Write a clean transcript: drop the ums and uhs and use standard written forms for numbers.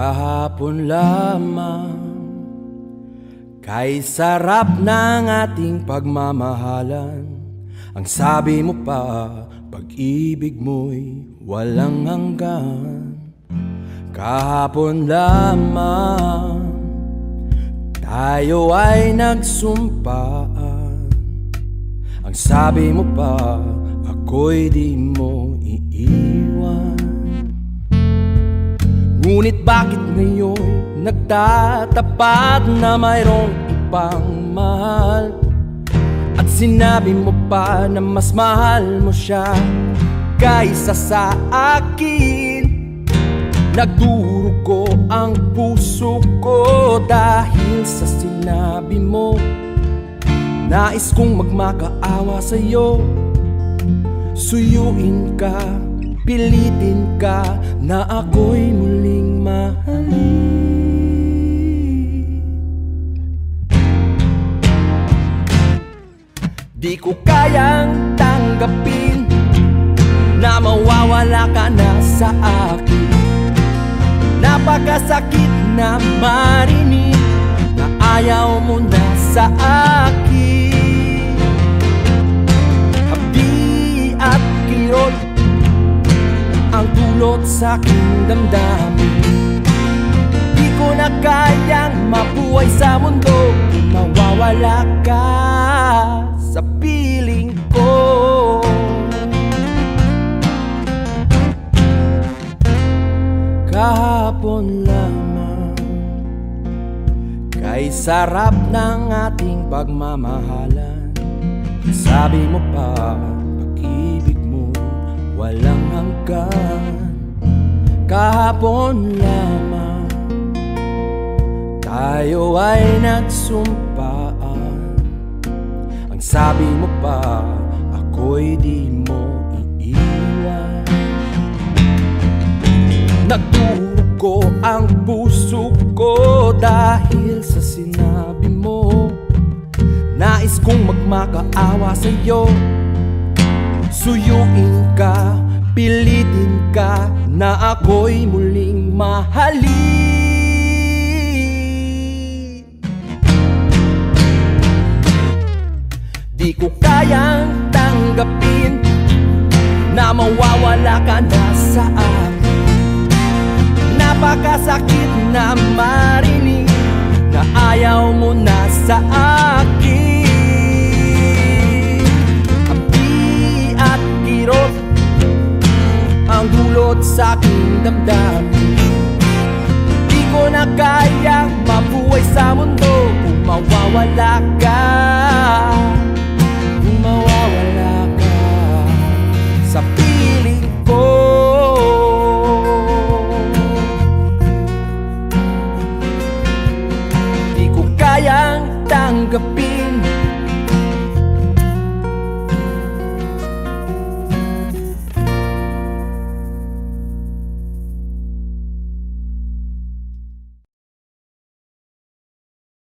Kahapon lamang, kay sarap ng ating pagmamahalan. Ang sabi mo pa, pag-ibig mo'y walang hanggan. Kahapon lamang, tayo ay nagsumpaan. Ang sabi mo pa, ako'y di mo iiwan. Ngunit bakit ngayon nagtatapat na mayroong ibang mahal? At sinabi mo pa na mas mahal mo siya kaysa sa akin. Nagdurugo ang puso ko dahil sa sinabi mo. Nais kong magmakaawa sa'yo, suyuin ka, pilitin ka na ako'y muling mahalin. Di ko kayang tanggapin na mawawala ka na sa akin. Napakasakit na marinig na ayaw mo na sa akin. Habi at kirot ang dulot sa aking damdamin. Di ko na kayang mabuhay sa mundo, mawawala ka sa piling ko. Kahapon lamang, kay sarap ng ating pagmamahalan. Sabi mo pa, pag-ibig mo walang hanggan. Kahapon lamang, tayo ay nagsumpaan. Ang sabi mo pa, ako'y di mo iiwan. Nagdurugo ang puso ko dahil sa sinabi mo. Nais kong magmakaawa sa'yo, suyuin ka, pilitin ka na ako'y muling mahalin. Di ko kayang tanggapin na mawawala ka na sa akin. Napakasakit na marinig na ayaw mo na sa akin. Habi at kirot ang dulot sa aking damdamin. Di ko na kayang mabuhay sa mundo kung mawawala ka